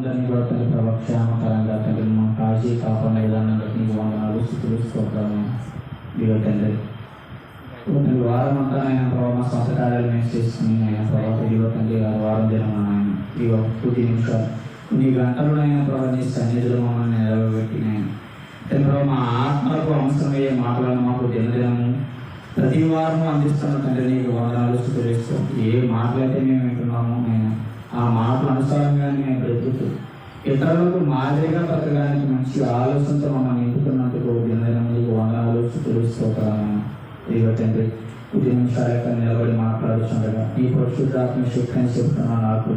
అందరినీ కూడా తండ్రి ప్రభావ క్షేమకరంగా తండ్రి మా కాశీ కాకుండా విధానం బట్టి నీకు వందనాలు స్థుతులు స్తోత్రాలు ఇదిగో తండ్రి తండ్రి వారం అంతా ఆయన ప్రభావ మా సొంత కార్యాలు మేము చేసుకుని ఆయన ప్రభావ ఇదిగో తండ్రి వారం దినం ఆయన ఇదిగో కొద్ది నిమిషాలు కొన్ని గంటలు ఆయన ప్రభావ నీ సన్నిధిలో మమ్మల్ని నిలబెట్టి నేను తండ్రి ప్రభావ మా ఆత్మలకు అవసరమయ్యే మాటలను మాకు దినదినము ప్రతి వారము అందిస్తున్న తండ్రి నీకు వందనాలు స్థుతులు ఏ మాటలైతే మేము వింటున్నామో నేను ఆ మాటల అనుసారంగా మేము బ్రతుకుతూ ఇతరులకు మాదిరిగా బ్రతకడానికి మంచి ఆలోచనతో మమ్మల్ని నింపుతున్నందుకు దినదినములకు వందనాలు స్థుతులు స్తోత్రాలను ఇదిగో తండ్రి కొద్ది నిమిషాల యొక్క నిలబడి మాట్లాడుతుండగా ఈ పరిశుద్ధాత్మ శక్తిని చెప్తున్నా నాకు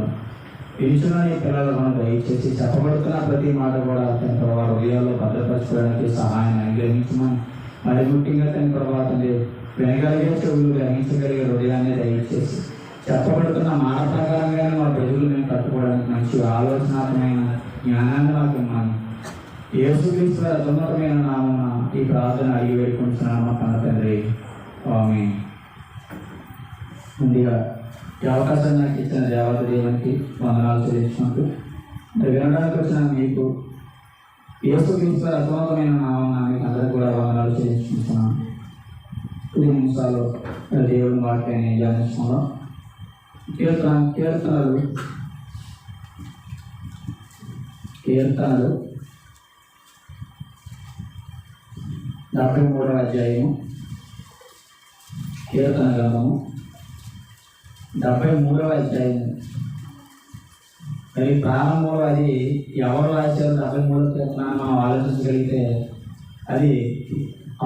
పిలుచున్న ఈ పిల్లలను దయచేసి చెప్పబడుతున్న ప్రతి మాట కూడా తన ప్రభావ హృదయాల్లో భద్రపరచుకోవడానికి సహాయాన్ని అనుగ్రహించమని మరి ముఖ్యంగా తన ప్రభావాన్ని వినగలిగే చెవులు గ్రహించగలిగే హృదయాన్ని దయచేసి చెప్పబడుతున్న మాట ప్రకారంగానే మా ప్రజలు మేము కట్టుకోవడానికి మంచి ఆలోచనాత్మకమైన జ్ఞానాన్ని మాకు ఇవ్వాలి. యేసుక్రీస్తు అత్యున్నతమైన నామమున ఈ ప్రార్థన అడిగి వేడుకుంటున్నాను మా కన్న తండ్రి. ఆమేన్. ముందుగా ఈ అవకాశాన్ని నాకు ఇచ్చిన దేవత దేవునికి వందనాలు చెల్లించుకుంటూ వినడానికి వచ్చిన మీకు యేసుక్రీస్తు అత్యున్నతమైన నామమున మీకు అందరికీ కూడా వందనాలు చెల్లించుకుంటున్నాను. 10 నిమిషాలు దేవుని వాక్యాన్ని ధ్యానించుకుందాం. కీర్తనలు 73వ అధ్యాయము కీర్తన గ్రంథము 73వ అధ్యాయము. మరి ప్రారంభంలో అది ఎవరు రాశారు 73వ కీర్తన మనం ఆలోచించగలిగితే అది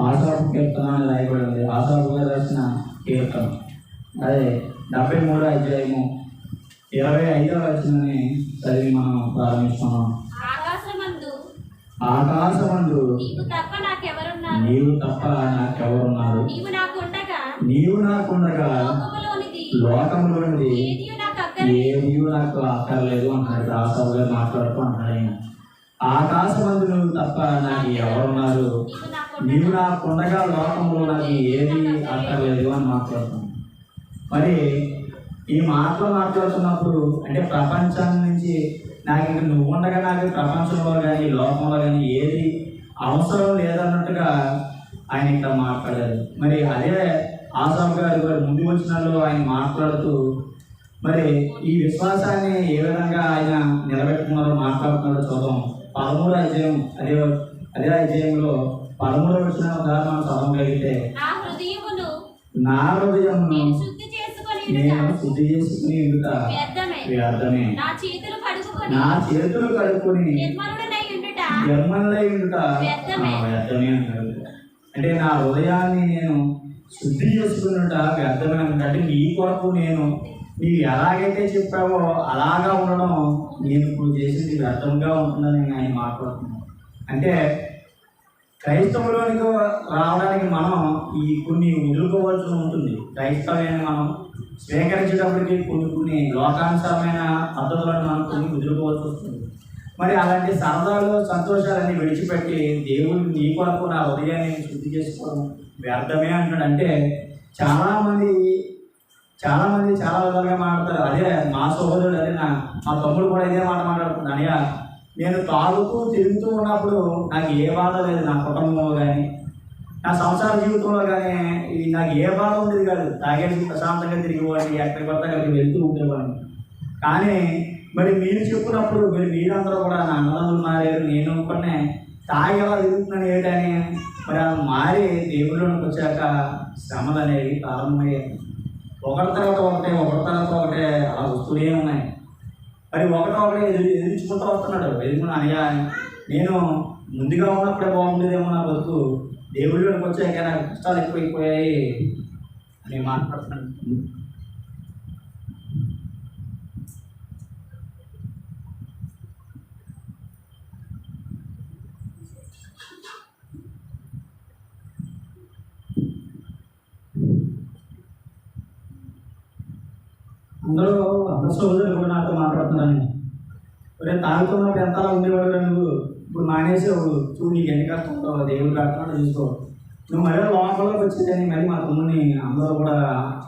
ఆసాపు కీర్తన అని రాయబడింది. ఆసాపు గారు రాసిన కీర్తన. అదే 73వ అధ్యాయము 25వ వచనాన్ని చదివి మనం ప్రారంభిస్తున్నాం. ఆకాశమందు నీవు తప్ప నాకెవరున్నారు? నీవు నాకుండగా లోకములోనిది ఏది నాకు అక్కర్లేదు అంటాడు. ఆసాపు గారు మాట్లాడుతూ అంటాడు ఆయన. ఆకాశమందు నువ్వు తప్ప నాకు ఎవరున్నారు? నీవు నాకుండగా లోకంలో నాకు ఏది అక్కర్లేదు అని మాట్లాడుతున్నాను. మరి ఈ మాటలు మాట్లాడుతున్నప్పుడు అంటే ప్రపంచం నుంచి నాకు ఇంక నువ్వు ఉండగా నాకు ప్రపంచంలో కానీ లోకంలో కానీ ఏది అవసరం లేదన్నట్టుగా ఆయన ఇక్కడ మాట్లాడారు. మరి అదే ఆసాపు గారు ముందు వచ్చినాల్లో ఆయన మాట్లాడుతూ మరి ఈ విశ్వాసాన్ని ఏ విధంగా ఆయన నిలబెట్టుకున్నారో మాట్లాడుతున్నారో చూద్దాం. 13వ అధ్యాయం అదే అధ్యాయంలో 13వ వచనం ద్వారా మనం చదవగలిగితే నా హృదయమును నేను శుద్ధి చేసుకుని వ్యర్థమే, నా చేతులు కడుక్కొని నిర్మలుడై ఉండుట వ్యర్థమే అన్నాడు. అంటే నా హృదయాన్ని నేను శుద్ధి చేసుకున్నట వ్యర్థమే అన్నాడు. అంటే నీ కొరకు నేను నీవు ఎలాగైతే చెప్పావో అలాగా ఉండడం నేను ఇప్పుడు చేసింది వ్యర్థంగా ఉంటుందని ఆయన మాట్లాడుతున్నాను. అంటే క్రైస్తవులోనికి రావడానికి మనం ఈ కొన్ని వదులుకోవాల్సి ఉంటుంది. క్రైస్తవాన్ని మనం స్వీకరించేటప్పటికి కొన్ని లోకానుసారమైన పద్ధతులను మనం కొన్ని వదులుకోవాల్సి వస్తుంది. మరి అలాంటి సరదాలు సంతోషాలన్నీ విడిచిపెట్టి దేవుడు నీ కొరకు నా హృదయాన్ని శుద్ధి చేసుకోవడం వ్యర్థమే అంటున్నాడు. అంటే చాలామంది చాలా విధాలుగా మాట్లాడతారు. అదే మా సహోదరుడు అదే మా తమ్ముడు కూడా ఇదే మాట మాట్లాడుతున్నాడు. అయ్యా నేను తాగుతూ తిరుగుతూ ఉన్నప్పుడు నాకు ఏ బాధ లేదు. నా కుటుంబంలో కానీ నా సంసార జీవితంలో కానీ నాకు ఏ బాధ ఉండేది కాదు. తాగేసి ప్రశాంతంగా తిరిగేవాడిని, ఎక్కడికి కొత్త అక్కడికి వెళ్తూ ఉండేవాడిని. కానీ మరి మీరు చెప్పినప్పుడు మీరందరూ కూడా నా అన్నదమ్ములు మారారు, నేను కొన్ని తాగేలా తిరుగుతున్నాను ఏంటని మరి అలా మారి దేవుళ్ళలోకి వచ్చాక శ్రమలు అనేవి ప్రారంభమయ్యాయి. ఒకటి తర్వాత ఒకటే అలా వస్తూనే ఉన్నాయి. మరి ఒకటే ఎదిరించుకుంటూ వస్తున్నాడు. ఎదుర్కొన్న అయ్యా నేను ముందుగా ఉన్నప్పుడే బాగుండేదేమో నా బతుకు, దేవుళ్ళలోకి వచ్చాక నాకు కష్టాలు ఎక్కువైపోయాయి అని మాట్లాడుతున్నాడు. అందరూ సోదరులు కూడా నాతో మాట్లాడుతున్నాను. ఒరే తాగుతున్నప్పుడు ఎంతలా ఉండేవాడు నువ్వు, ఇప్పుడు మానేసావు, చూడు నీకు ఎన్ని కష్టం దేవుడు కడుతున్నాడు చూసుకో. నువ్వు మరీ లోపలికి వచ్చిందని మరి మా తమ్ముని అందరూ కూడా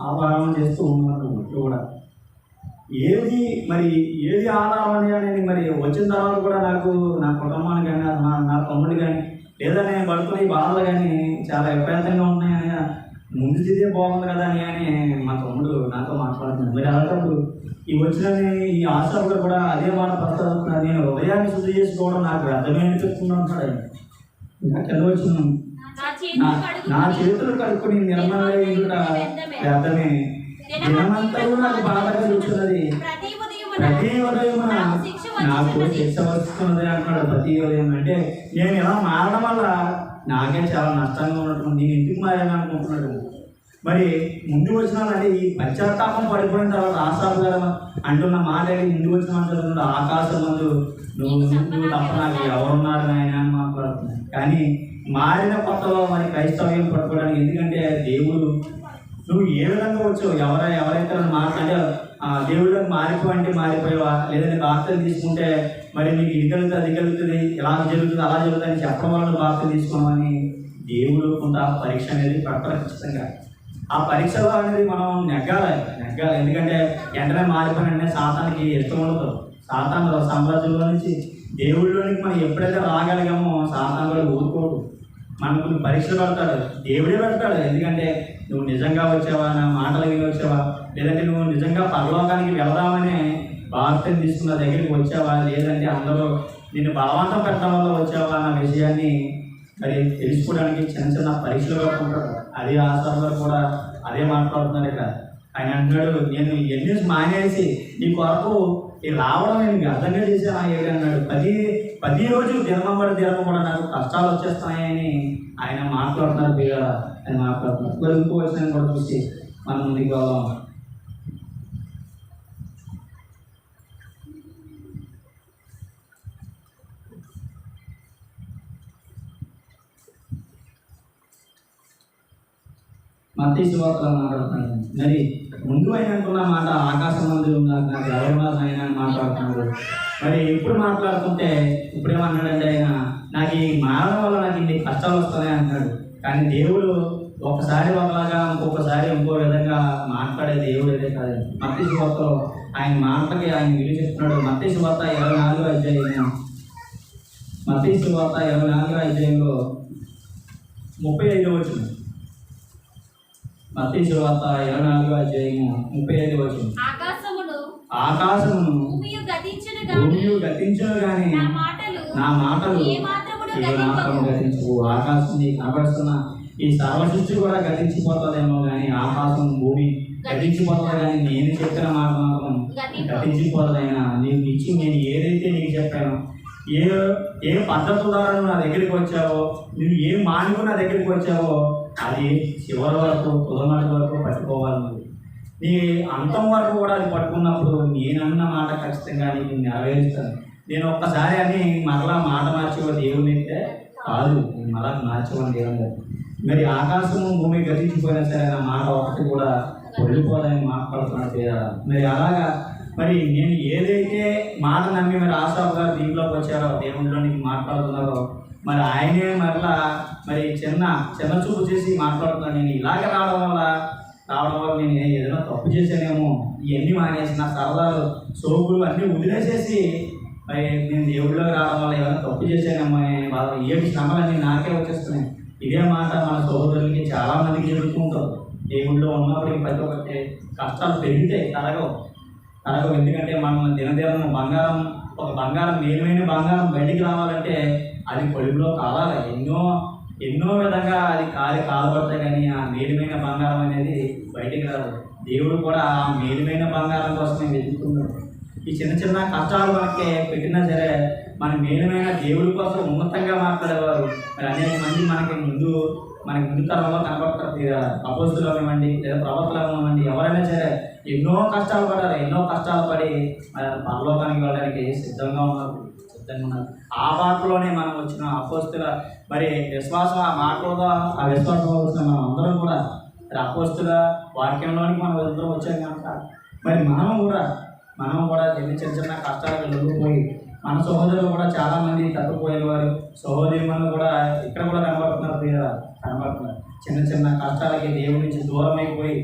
ఆపాదన చేస్తూ ఉన్నారు. కూడా ఏది మరి ఏది ఆధారం అనేది మరి వచ్చిన తర్వాత కూడా నాకు నా కుటుంబానికి కానీ నా తమ్ముడు కానీ లేదా నేను పడుతున్న ఈ బాధలు కానీ చాలా విపరీతంగా ఉన్నాయని ముందు స్థితే బాగుంది కదా అని మా తమ్ముడు నాతో మాట్లాడుతున్నాడు. మరి అలాంటప్పుడు ఈ వచ్చిన ఈ ఆశాలు కూడా అదే మాట ప్రస్తావిస్తున్నారు. నేను హృదయాన్ని శుద్ధి చేసుకోవడం నాకు వ్యర్థమే అనిపిస్తుంది అంటాడు. ఇంకా కింద వచ్చిన నా చేతులు కడుక్కుని నిర్మలంగా వ్యర్థమే, దినమంతా నాకు బాధగా చూస్తున్నది, ప్రతి ఉదయం నాకు శిక్ష వస్తున్నది అంటున్నాడు. ప్రతి ఉదయం అంటే నేను ఇలా మారడం వల్ల నాకే చాలా నష్టంగా ఉన్నట్టు నేను ఎందుకు మారాను అనుకుంటున్నాడు. మరి ముందు వచ్చినాడంటే ఈ పశ్చాత్తాపం పడిపోయిన తర్వాత ఆశాపు గారు అంటున్న మాట ముందు వచ్చిన మాట ఆకాశం ముందు నువ్వు తప్ప నాకు ఎవరున్నారు ఆయన అని మాట్లాడుతున్నాడు. కానీ మారిన కొత్తలో మరి క్రైస్తవ్యం పట్టుకోవడానికి, ఎందుకంటే దేవుడు నువ్వు ఏ విధంగా వచ్చావు, ఎవరైతే మాట్లాడే దేవుళ్ళకి మారిపోవంటే మారిపోయావా, లేదంటే బాప్తీసం తీసుకుంటే మరి నీకు ఇది కలుగుతుంది అది కలుగుతుంది ఇలా జరుగుతుంది అలా జరుగుతుంది అని చెప్పడం వల్ల బాప్తీసం తీసుకున్నామని దేవుడు కొంత పరీక్ష అనేది పడతారు ఖచ్చితంగా. ఆ పరీక్షలో అనేది మనం నెగ్గాలి. ఎందుకంటే వెంటనే మారిపోయిన సాతానికి ఇష్టం ఉండదు. సాతాను సామ్రాజ్యంలో నుంచి దేవుడిలోనికి మనం ఎప్పుడైతే రాగలిగామో సాతాను కూడా ఊరుకోడు. మనకు పరీక్షలు పెడతాడు, దేవుడే పెడతాడు. ఎందుకంటే నువ్వు నిజంగా వచ్చావా, నా మాటలు విని వచ్చావా, లేదంటే నువ్వు నిజంగా పరలోకానికి వెళదామని బాప్తీసం తీసుకున్న దగ్గరికి వచ్చావా, లేదంటే అందరూ నిన్ను బలవంతం పెట్టడం వల్ల వచ్చావా అన్న విషయాన్ని మరి తెలుసుకోవడానికి చిన్న చిన్న పరీక్షలు పెట్టుకుంటాడు. అదే ఆశాలు కూడా అదే మాట్లాడుతున్నారు ఇక్కడ. ఆయన అంటున్నాడు, నేను ఎన్ని మానేసి నీ కొరకు ఈ రావడం నేను అర్థంగా చేశాను ఏడు అన్నాడు. పది రోజులు దినం కూడా నాకు కష్టాలు వచ్చేస్తాయని ఆయన మాట్లాడుతున్నారు. బియ్యాల ఆయన మాట్లాడుతున్నారు. మరి ఇంకో వచ్చిన కూడా చూసి మనం ముందుకు వెళ్దాం. మత్తయి సువార్తలో మాట్లాడుతున్నాడు. మరి ముందు ఆయన అనుకున్న మాట ఆకాశం మంది ఉన్నారు, నాకు ఎవరున్నారు ఆయన అని మాట్లాడుతున్నాడు. మరి ఇప్పుడు మాట్లాడుతుంటే ఇప్పుడేమన్నాడంటే ఆయన నాకు ఈ మారడం వల్ల నాకు ఇన్ని కష్టాలు వస్తున్నాయి అంటాడు. కానీ దేవుడు ఒకసారి ఒకలాగా ఇంకొకసారి ఇంకో విధంగా మాట్లాడే దేవుడు అయితే కాదు. మత్తయి సువార్తలో ఆయన మాటకి ఆయన విలువ చెప్తున్నాడు. మత్తయి సువార్త 24వ అధ్యాయం, మత్తయి సువార్త 24వ అధ్యాయంలో 35వ వచనం. మత్తయి సువార్త 24వ అధ్యాయం 35వ వచనం. ఆకాశమును భూమియు గతించును గాని నా మాటలు ఏమాత్రము గతించవు. ఆకాశం నీకు కనబడుతున్న ఈ సర్వసృష్టి కూడా గతించిపోతుందేమో కానీ ఆకాశం భూమి గతించిపోతుంది, కానీ నేను చెప్పిన మాట మాత్రం గతించిపోతుందైనా. నీకు ఇచ్చి నేను ఏదైతే నీకు చెప్పానో, ఏ పద్ధతుల ద్వారా నువ్వు నా దగ్గరికి వచ్చావో, నువ్వు ఏం మానుకుని నా దగ్గరికి వచ్చావో అది చివరి వరకు తుదమటి వరకు పట్టుకోవాలి. నువ్వు నీ అంతం వరకు కూడా అది పట్టుకున్నప్పుడు నేనన్న మాట ఖచ్చితంగా నీకు నెరవేరుస్తాను. నేను ఒక్కసారి అని మరలా మాట మార్చేవో దేవుని అయితే కాదు, నేను మరలా మార్చేవాడిని దేవుని. మరి ఆకాశము భూమి గతించిపోయినా సరే నా మాట ఒకటి కూడా వెళ్ళిపోదని మాట్లాడుతున్నాడు. మరి అలాగా మరి నేను ఏదైతే మాట నమ్మి మరి ఆశాపు గారు దీంట్లోకి వచ్చారో, దేవుడిలోనికి మాట్లాడుతున్నారో, మరి ఆయనే మరలా మరి చిన్న చూపు చేసి మాట్లాడుతున్నాను. నేను ఇలాగే రావడం వల్ల నేను ఏదైనా తప్పు చేశానేమో, ఇవన్నీ మానేసి నా సరదాలు సోకులు అన్నీ వదిలేసేసి మరి నేను దేవుడిలోకి రావడం వల్ల ఏమైనా తప్పు చేశానేమో వాళ్ళ ఏడు శ్రమలన్నీ నాకే వచ్చేస్తున్నాయి. ఇదే మాట మన సోదరులకి చాలామందికి జరుగుతూ ఉంటారు. దేవుడిలో ఉన్నప్పటికీ ప్రతి ఒక్కటి కష్టాలు పెరిగితాయి, తరగవు. ఎందుకంటే మనం దినదినం బంగారం మేలుమైన బంగారం బయటికి రావాలంటే అది పొడుగులో కావాలి. ఎన్నో విధంగా అది కాలబడతాయి, కానీ ఆ మేలుమైన బంగారం అనేది బయటికి రాదు. దేవుడు కూడా ఆ మేలుమైన బంగారం కోసమే వెతుకుతున్నాడు. ఈ చిన్న కష్టాలు మనకి పెట్టినా సరే మన మేలుమైన దేవుడి కోసం ఉన్నతంగా మాట్లాడేవారు మరి అనేక మంది మనకి ముందు తరంలో కనబడతారు. అపోస్తులు అవ్వండి లేదా ప్రవక్తలు అవ్వండి, ఎవరైనా సరే ఎన్నో కష్టాలు పడ్డారు. ఎన్నో కష్టాలు పడి మరి పరలోకానికి వెళ్ళడానికి సిద్ధంగా ఉన్నారు. ఆ మాటలోనే మనం వచ్చిన అపోస్తుల మరి విశ్వాసం, ఆ మాటలో ఆ విశ్వాసం వచ్చిన మనం అందరం కూడా మరి అపోస్తుల వాక్యంలోనికి మనం అందరం వచ్చాం కనుక మరి మనం కూడా చిన్న కష్టాలకు లొంగిపోయి మన సహోదరులు కూడా చాలామంది తప్పిపోయేవారు, సహోదరులు కూడా ఇక్కడ కూడా కనబడుతున్నారు. చిన్న కష్టాలకి దేవుడి నుంచి దూరం అయిపోయి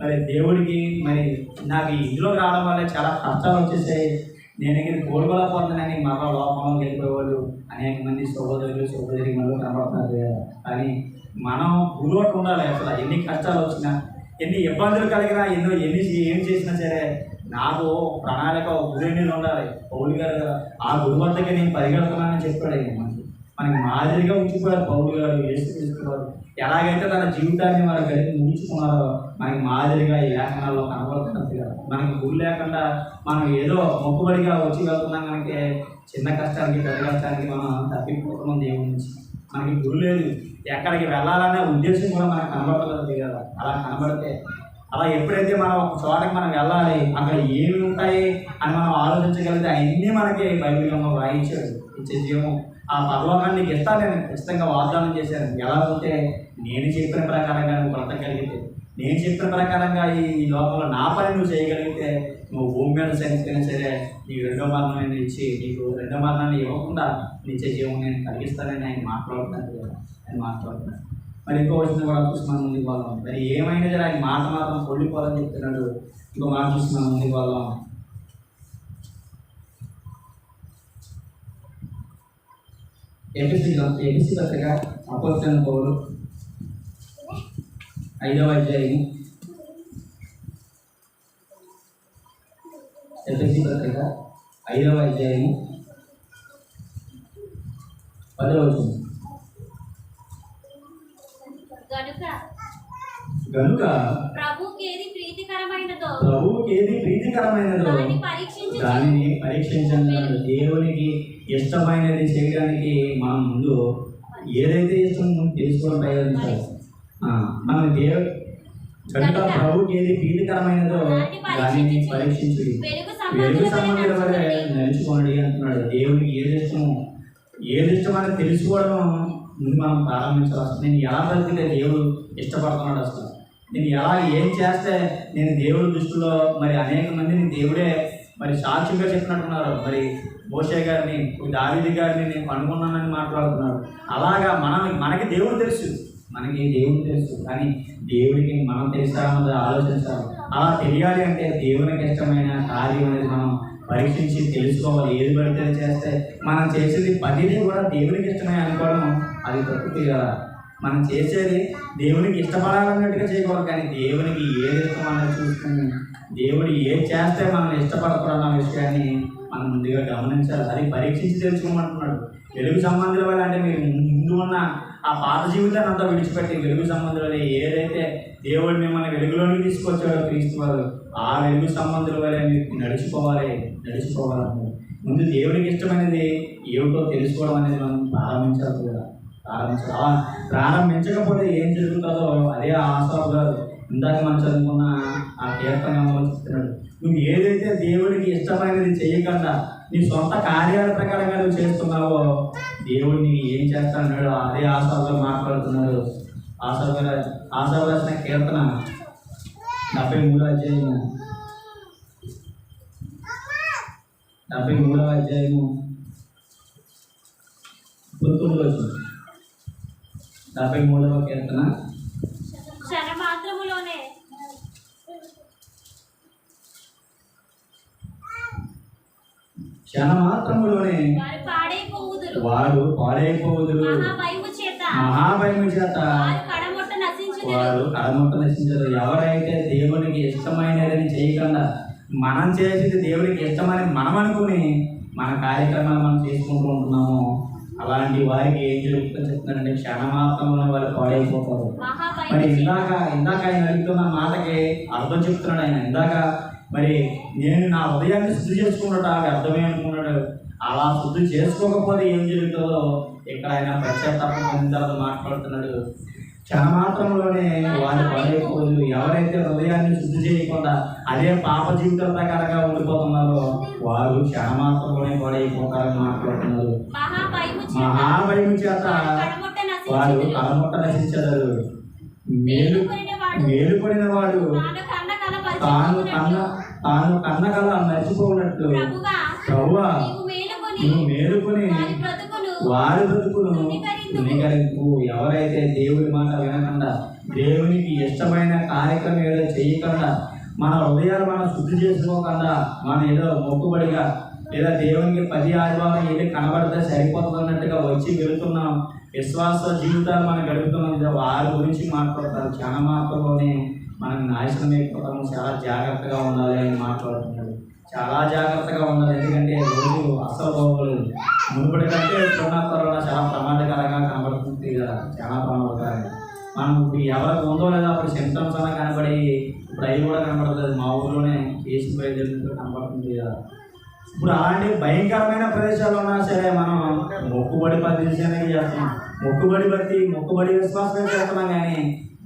మరి దేవుడికి మరి నాకు ఇందులోకి రావడం వల్ల చాలా కష్టాలు వచ్చేసాయి, నేను ఇది కోలుకోలేకపోతున్నానని మరో లోపంలో వెళ్ళిపోయేవాళ్ళు అనేక మంది సహోదరి మనలో కనబడుతున్నారు కదా. కానీ మనం గురువుకు ఉండాలి. అసలు ఎన్ని కష్టాలు వచ్చినా, ఎన్ని ఇబ్బందులు కలిగినా, ఏం చేసినా సరే నాకు ప్రణాళిక గురువుని ఉండాలి. పౌలు గారు ఆ గురువు వద్దకే నేను పరిగెడుతున్నానని చెప్పాడు. మనకి మాదిరిగా ఉంచిపోయారు పౌలు గారు, యేసుక్రీస్తువారు. ఎలాగైతే తన జీవితాన్ని వారు కలిపి ముగించుకున్నారో మనకి మాదిరిగా ఈ లేఖనాల్లో కనబడుతున్నది కదా. మనకి గురి లేకుండా మనం ఏదో మొక్కుబడిగా వచ్చి వెళ్తున్నాం కనుక చిన్న కష్టానికి పెద్ద కష్టానికి మనం తప్పిపోతున్నాం దేవుడి నుంచి. మనకి గురి లేదు, ఎక్కడికి వెళ్ళాలనే ఉద్దేశం కూడా మనకు కనబడుతుంది కదా. అలా కనబడితే అలా ఎప్పుడైతే మనం ఒక చోటకి మనం వెళ్ళాలి, అక్కడ ఏమి ఉంటాయి అని మనం ఆలోచించగలిగితే అవన్నీ మనకి బైబిల్లో రాయించాడు. ఇచ్చే జీవం ఆ పరలోకాన్ని నీకు ఇస్తాను, నేను ఖచ్చితంగా వాగ్దానం చేశాను. ఎలా ఉంటే నేను చెప్పిన ప్రకారంగా నువ్వు బ్రతకగలిగితే, నేను చెప్పిన ప్రకారంగా ఈ లోపల నా పని నువ్వు చేయగలిగితే, నువ్వు భూమి మీద చనిపోయినా సరే నీకు రెండో మరణాన్ని ఇచ్చి, నీకు రెండో మరణాన్ని ఇవ్వకుండా నిత్య జీవం నేను కలిగిస్తానని ఆయన మాట్లాడుతున్నాను కదా. ఆయన మాట్లాడుతున్నాను. మరి ఇంకో వచ్చిన కూడా చూసి మనం ముందుకు వాళ్ళం. మరి ఏమైనా సరే ఆయన మాట మాత్రం కొల్లిపోవాలని చెప్తున్నాడు. ఇంకో మాట చూసి మనం ముందుకు వాళ్ళం. ఎఫెసీ పత్రిక అపోస్తలుడైన పౌలు 5వ అధ్యాయం. ఎఫెసీ పత్రిక 5వ అధ్యాయం 10వ వచనం. గనుక ప్రభువుకి ఏది ప్రీతికరమైనదో దానిని పరీక్షించండి. దేవునికి ఇష్టమైనది చేయడానికి మనం ముందు ఏదైతే ఇష్టమో తెలుసుకోవడం ప్రయత్నించాలి. మనం కనుక ప్రభుకి ఏది ప్రీతికరమైనదో దానిని పరీక్షించుడి, వెలుగు సంబంధుల వలె నడుచుకోండి అంటున్నాడు. దేవునికి ఏది ఇష్టమని తెలుసుకోవడం ముందు మనం ప్రారంభించాలి. అసలు నేను ఎలా బ్రతికితే దేవుడు ఇష్టపడుతున్నాడు, అసలు నేను ఏం చేస్తే నేను దేవుడి దృష్టిలో మరి అనేక మందిని దేవుడే మరి సాక్షిగా చెప్పినట్టున్నారు. మరి మోషే గారిని, దావీదు గారిని నేను కనుగొన్నానని మాట్లాడుతున్నాడు. అలాగా మనకి దేవుడు తెలుసు, కానీ దేవుడికి మనం తెలుస్తామని ఆలోచించాలి. అలా తెలియాలి అంటే దేవునికి ఇష్టమైన కార్యం అనేది మనం పరీక్షించి తెలుసుకోవాలి. ఏది పడితే చేస్తే మనం చేసేది పదిని కూడా దేవునికి ఇష్టమే అనుకోవడం అది తప్పు కదా. మనం చేసేది దేవునికి ఇష్టపడాలన్నట్టుగా చేయకూడదు, కానీ దేవునికి ఏది ఇష్టం అనేది చూసుకుని దేవుడు ఏది చేస్తే మనం ఇష్టపడకూడదన్న విషయాన్ని మనం ముందుగా గమనించాలి. అది పరీక్షించి తెలుసుకోమంటున్నాడు. వెలుగు సంబంధుల వల్ల అంటే మీరు ముందు ఉన్న ఆ పాత జీవితాన్ని అంతా విడిచిపెట్టి వెలుగు సంబంధుల వల్ల ఏదైతే దేవుడు మిమ్మల్ని వెలుగులోనికి తీసుకొచ్చాడో క్రీస్తు వారు, ఆ వెలుగు సంబంధుల వల్ల మీరు నడుచుకోవాలి. ముందు దేవునికి ఇష్టమైనది ఏమిటో తెలుసుకోవడం అనేది మనం ప్రారంభించాలి కదా. ప్రారంభించకపోతే ఏం జరుగుతుందో అదే ఆసాపు గారు ఇందాక మనం చదువుకున్న ఆ కీర్తనలో చెప్తున్నాడు. నువ్వు ఏదైతే దేవుడికి ఇష్టమైనది చేయకుండా నీ సొంత కార్యాల ప్రకారంగా నువ్వు చేస్తున్నావో దేవుడు నీకు ఏం చేస్తాడు అదే ఆసాపు గారు మాట్లాడుతున్నాడు. ఆసాపు రాసిన కీర్తన 73వ అధ్యాయము 73వ అధ్యాయము 19వ వచనం. 73వ కీర్తన క్షణమాత్రములోనే వారు పాడైపోవుదురు, మహాభయము చేత వారు కడముట్ట నశించరు. ఎవరైతే దేవునికి ఇష్టమైనదని చేయకుండా మనం చేసేది దేవునికి ఇష్టమని మనం అనుకుని మన కార్యక్రమాలు మనం చేసుకుంటూ ఉంటున్నాము, అలాంటి వారికి ఏం జరుగుతుందో చెప్తున్నారంటే క్షణమాత్రంలో వాళ్ళు పాడైపోతారు. మరి ఇందాక ఆయన అడుగుతున్న మాటకి అర్థం చెప్తున్నాడు ఆయన. ఇందాక మరి నేను నా హృదయాన్ని శుద్ధి చేసుకున్నట్టు అర్థమే అనుకున్నాడు. అలా శుద్ధి చేసుకోకపోతే ఏం జరుగుతుందో ఇక్కడ ఆయన పశ్చాత్తాపం పొందిన తర్వాత మాట్లాడుతున్నాడు. క్షణమాత్రంలోనే వారు పాడైపోదు. ఎవరైతే హృదయాన్ని శుద్ధి చేయకుండా అదే పాప జీవితాల ప్రకారంగా ఉండిపోతున్నారో వారు క్షణమాత్రంలోనే పాడైపోతారని మాట్లాడుతున్నారు. మహాభయం చేత వారు కలముట్ట నశించరు. మేలుపడిన వాడు తాను కన్న కళ మర్చిపోనట్లు ప్రభువా నువ్వు మేలుకొని వారి బ్రతుకును తునీకరింపు. ఎవరైతే దేవుడి మాట వినకుండా దేవునికి ఇష్టమైన కార్యక్రమం ఏదో చేయకుండా మన హృదయాలు మనం శుద్ధి చేసుకోకుండా మనం ఏదో మొక్కుబడిగా లేదా దేవునికి 10 ఆదివారం వెళ్ళి కనబడితే సరిపోతున్నట్టుగా వచ్చి వెళుతున్నాం, విశ్వాస జీవితాలు మనం గడుపుతున్నాం, వారి గురించి మాట్లాడతారు. చాలా మాటల్లోనే మనం నాశనం అయిపోతాము. చాలా జాగ్రత్తగా ఉండాలి అని మాట్లాడుతున్నాడు. చాలా జాగ్రత్తగా ఉండాలి. ఎందుకంటే రోజు అసలు బాగోలేదు. మునుపటి కంటే కరోనా చాలా ప్రమాదకరంగా కనబడుతుంది కదా, చాలా ప్రమాదకరంగా. మనం ఇప్పుడు ఎవరికి ఉందో లేదా అప్పుడు సిమ్టమ్స్ అలా కనబడి ఇప్పుడు అవి కూడా కనబడుతుంది. మా ఊర్లోనే కేసు బయలుదేరినట్టు కనబడుతుంది కదా. ఇప్పుడు అలాంటి భయంకరమైన ప్రదేశాలు ఉన్నా సరే మనం మొక్కుబడి ప్రదేశానికి చేస్తున్నాం, మొక్కుబడి విశ్వాసమే చేస్తున్నాం. కానీ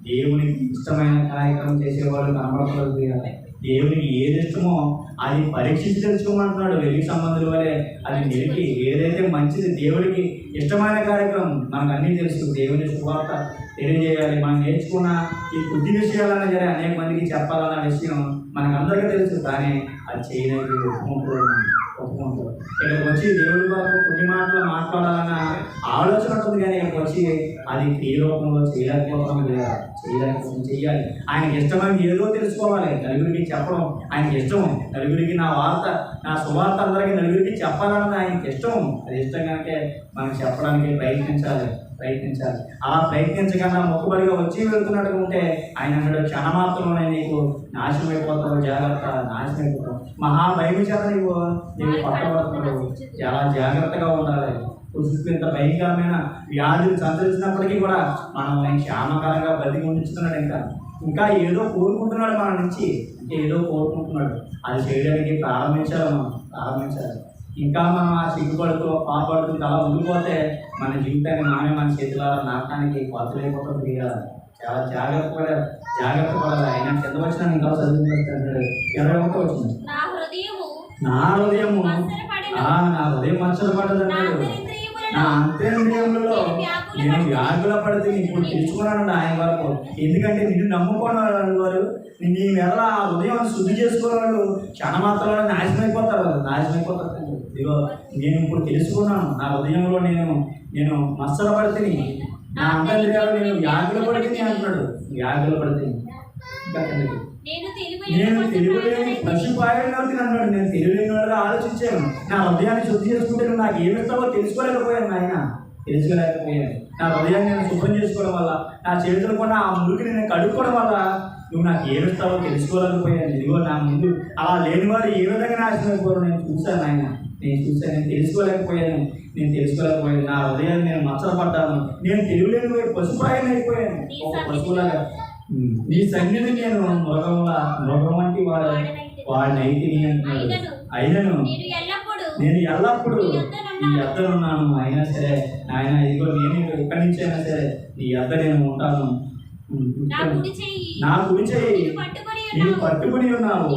దేవునికి ఇష్టమైన కార్యక్రమం చేసేవాళ్ళు కనబడలేదు కదా. దేవునికి ఏది ఇష్టమో అది పరీక్షించి తెలుసుకోమంటున్నాడు. వెలిగి సంబంధుల వలె అది నిలిపి ఏదైతే మంచిది దేవుడికి ఇష్టమైన కార్యక్రమం మనకు అన్నీ తెలుసు. దేవుని శుభవార్త తెలియజేయాలి. మనం నేర్చుకున్న ఈ కొద్ది విషయాలన్నా సరే అనేక మందికి చెప్పాలన్న విషయం మనకందరికీ తెలుసు. కానీ అది చేయడానికి ఒప్పుకుంటారు. ఇక్కడికి వచ్చి దేవుడి వరకు కొన్ని మాటలు మాట్లాడాలన్న ఆలోచన ఉంటుంది. కానీ ఇక్కడికి వచ్చి అది క్రియరూపంలో చేయలేకపోతాం. చేయాలి. ఆయనకి ఇష్టమని ఏదో తెలుసుకోవాలి, నలుగురికి చెప్పడం ఆయనకి ఇష్టం. నలుగురికి నా సువార్త అందరికీ నలుగురికి చెప్పాలన్నది ఆయనకి ఇష్టం. అది ఇష్టం కనుక మనం చెప్పడానికి ప్రయత్నించాలి. అలా ప్రయత్నించకుండా మొక్కుబడిగా వచ్చి వెళ్తున్నట్టుగా ఉంటే ఆయన అన్నాడు, క్షణమాత్రంలోనే నీకు నాశనం అయిపోతావు, జాగ్రత్త, నాశనం అయిపోతావు, మహాభయం చేత నీవు పట్టబడుతున్నావు. చాలా జాగ్రత్తగా ఉండాలి. ఇంత భయంకరమైన వ్యాధులు సంతరించినప్పటికీ కూడా మనం క్షేమకరంగా బతికి ఉంచుతున్నాడు. ఇంకా ఏదో కోరుకుంటున్నాడు మన నుంచి, ఏదో కోరుకుంటున్నాడు. అది చేయడానికి ప్రారంభించాలి. ఇంకా మనం ఆ సిగ్గుపడుతూ పాపడుతూ అలా ఉండిపోతే మన జీవితాన్ని మన చేతిలో నాటడానికి పాత్రలైపోతుంది కదా. చాలా జాగ్రత్త పడాలి. ఆయన కింద వచ్చిన ఇంకా చదువుకుంటాడు. 21 వచ్చింది. నా హృదయం మచ్చలు అన్నాడు. నా అంతరింద్రియములలో నేను వ్యాధుల పడితే ఇప్పుడు తెలుసుకున్నాను ఆయన వరకు. ఎందుకంటే నిన్ను నమ్ముకోని వారు నీ మీద ఆ హృదయం శుద్ధి చేసుకునే వాళ్ళు క్షణమాత్రంలో నాశనమైపోతారు. ఇదిగో నేను ఇప్పుడు తెలుసుకున్నాను. నా హృదయంలో నేను మచ్చలు పడితే, నా అంతర్యాలు నేను వ్యాధుల పడితే అంటున్నాడు. ఇంకా నేను తెలియలేని పశుపాయలు అన్నాడు. నేను తెలియలేని వాళ్ళగా ఆలోచించాను. నా హృదయాన్ని శుద్ధి చేసుకుంటే నువ్వు నాకు ఏమిస్తావో తెలుసుకోలేకపోయాను. నా హృదయాన్ని నేను శుభ్రం చేసుకోవడం వల్ల, నా చేతులు కూడా ఆ మురికిని నేను కడుక్కోవడం వల్ల నువ్వు నాకు ఏమిస్తావో తెలుసుకోలేకపోయాను. ఇదిగో నా ముందు అలా లేని వారు ఏ విధంగా నాశనం అయిపోయారు నేను చూశాను. నేను తెలుసుకోలేకపోయాను. నా హృదయాన్ని నేను మచ్చలు పడ్డాను. నేను తెలియలేని పశుపాయలు అయిపోయాను. ఒక పశువులాగా నీ సన్నిధి నేను మృగం వంటి వాడిని అయితే అంటున్నాడు. అయినను నేను ఎల్లప్పుడూ నీ యొద్దనున్నాను. అయినా సరే ఆయన ఇదిగో నేను ఎక్కడి నుంచి అయినా సరే నీ యొద్ద నేను ఉంటాను. నా కుడి చెయ్యి నీవు పట్టుకుని ఉన్నావు.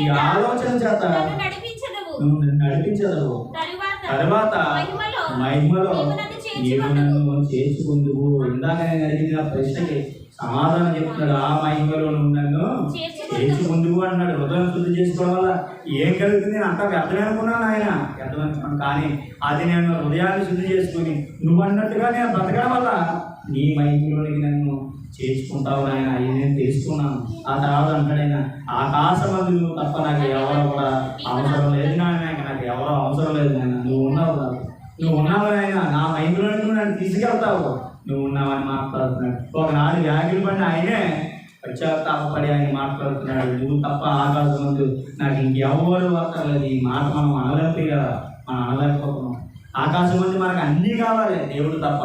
ఈ ఆలోచన చేత నువ్వు నడిపించదు. తరువాత మహిమలో నీవు నన్ను చేసుకుందువు. ఇందాక నేను అడిగిన ప్రశ్నకి సమాధానం చెప్తున్నాడు. ఆ మహిమలో నువ్వు నన్ను చేసుకుందువు అన్నాడు. హృదయం శుద్ధి చేసుకోవడం వల్ల ఏం కలుగుతుంది? నేను అంతా వ్యర్థమే అనుకున్నాను. వ్యర్థమనుకున్నాను. కానీ అది నేను హృదయాన్ని శుద్ధి చేసుకుని నువ్వు అన్నట్టుగా నేను బ్రతకడం వల్ల నీ మహిమలోనికి నన్ను చేసుకుంటావు నాయన. అది నేను తెలుసుకున్నాను. ఆ తర్వాత అంటాడైనా ఆకాశమందు నువ్వు తప్ప నాకు ఎవరో కూడా అవసరం లేదు నాయన. నాకు ఎవరో అవసరం లేదు నాయన. నువ్వు ఉన్నావు నాయన. నా మహిమలోనికి నువ్వు నన్ను తీసుకెళ్తావు. నువ్వు ఉన్నావని మాట్లాడుతున్నాడు. ఒకనాడు వ్యాధులు పడిన ఆయనే పశ్చాత్తాపడి ఆయన మాట్లాడుతున్నాడు. నువ్వు తప్ప ఆకాశం ముందు నాకు ఇంకెవరు అక్కర్లేదు. ఈ మాట మనం అనలేకపోయి కదా, మనం అనలేకపోతున్నాం. ఆకాశం ముందు మనకు అన్నీ కావాలి, దేవుడు తప్ప.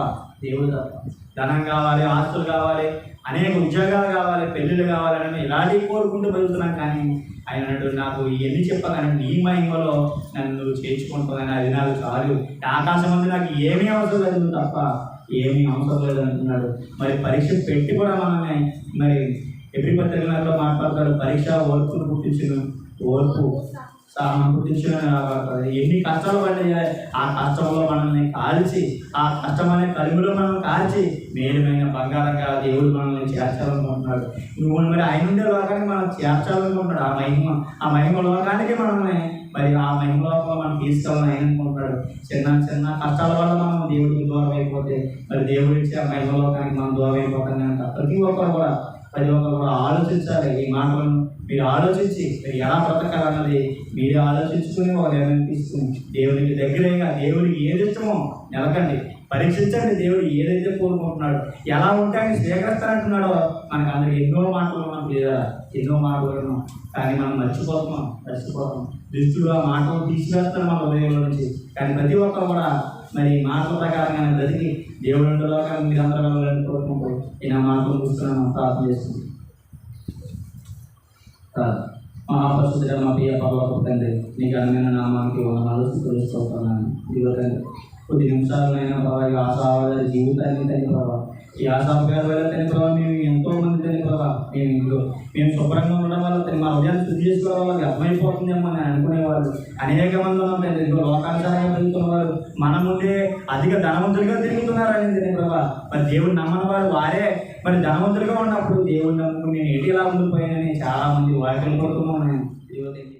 ధనం కావాలి, ఆస్తులు కావాలి, అనేక ఉద్యోగాలు కావాలి, పెళ్ళిళ్ళు కావాలని ఇలాంటివి కోరుకుంటూ బతుకుతున్నాం. కానీ ఆయన అన్నాడు, నాకు ఇవన్నీ చెప్పగానే నీ మహిమలో నన్ను చేర్చుకుంటున్నాను. అది నాకు చాలు. ఆకాశం ముందు నాకు ఏమీ అవసరం లేదు తప్ప ఏమీ అవసరం లేదు అంటున్నాడు. మరి పరీక్ష పెట్టి కూడా మనల్ని మరి ఎబ్రీ పత్రికలో మాట్లాడతాడు. పరీక్ష ఓర్పును పుట్టించును, ఓర్పు మనం పుట్టించుకుని ఎన్ని కష్టాలు పడ్డాయి, ఆ కష్టంలో మనల్ని కాల్చి, ఆ కష్టం అనే కలిమిలో మనం కాల్చి మేలుమైన బంగారంగా దేవుడు మనల్ని చేర్చాలనుకుంటున్నాడు. నువ్వు మరి ఆయన ఉండే లోకానికి మనం చేర్చాలనుకుంటున్నాడు. ఆ మహిమ లోకానికి మనల్ని మరి ఆ మహిమ లోకంలో మనం తీసుకెళ్ళాలని ఆయన అనుకుంటున్నాడు. చిన్న చిన్న కష్టాల వల్ల మనం దేవుడికి దూరం అయిపోతే మరి దేవుడి ఇచ్చే ఆ మహిమ లోకానికి మనం దూరం అయిపోతాం కనుక ప్రతి ఒక్కరు కూడా ఆలోచించాలి. ఈ మాటలను మీరు ఆలోచించి మీరు ఎలా బ్రతకాలన్నది మీరే ఆలోచించుకుని ఒక నిర్ణయం తీసుకుని దేవునికి దగ్గరగా దేవుడికి ఏది ఇష్టమో నిలకండి, పరీక్షించండి. దేవుడు ఏదైతే కోరుకుంటున్నాడో, ఎలా ఉంటే ఆయన స్వీకరిస్తానంటున్నాడో మనకు అందరికి ఎన్నో మాటలు మనకు లేదా ఎన్నో మాటలు కానీ మనం మర్చిపోతున్నాం. దుష్టుడు ఆ మాటలు తీసుకెళ్తాడు మన హృదయంలో నుంచి. కానీ ప్రతి ఒక్కరు కూడా మరి మాటల ప్రకారంగానే బ్రతికి దేవుడు లోకాన్ని మీరు అందరూ వెళ్ళాలని కోరుకుంటూ నేను ఆ మాటలు చూస్తున్నాను. ప్రార్థన చేస్తుంది. మహాపరిశుద్ధుడ మా ప్రియ పరలోక తండ్రి, నీకు అందమైన నామానికి వందనాలు స్తుతిస్తున్నాను. ఇదిగో తండ్రి, కొద్ది నిమిషాలైనా ప్రభావ ఆశావాద జీవితాన్ని తండ్రి ప్రభావ, ఈ ఆశాపేద వల్ల తండ్రి ప్రభావ మేము ఎంతో మంది తండ్రి ప్రభావ మేము ఇంట్లో మేము శుభ్రంగా ఉండడం వల్ల తండ్రి మా హృదయాన్ని శుద్ధి చేసుకోవడం వల్ల అర్థమైపోతుందేమో అని అనుకునేవాళ్ళు అనేక మంది ఉన్నాం తండ్రి. ఇంకో లోకానుసారంగా తిరుగుతున్నవారు మన ముందే అధిక ధనవంతులుగా తిరుగుతున్నారని తండ్రి ప్రభావ. మరి దేవుడు నమ్మని వారు వారే మరి ధనవంతులుగా ఉన్నప్పుడు దేవుడు నమ్ముకుని నేను ఎటు ఇలా ఉండిపోయానని చాలా మంది వాక్యం కొడుతున్నాను.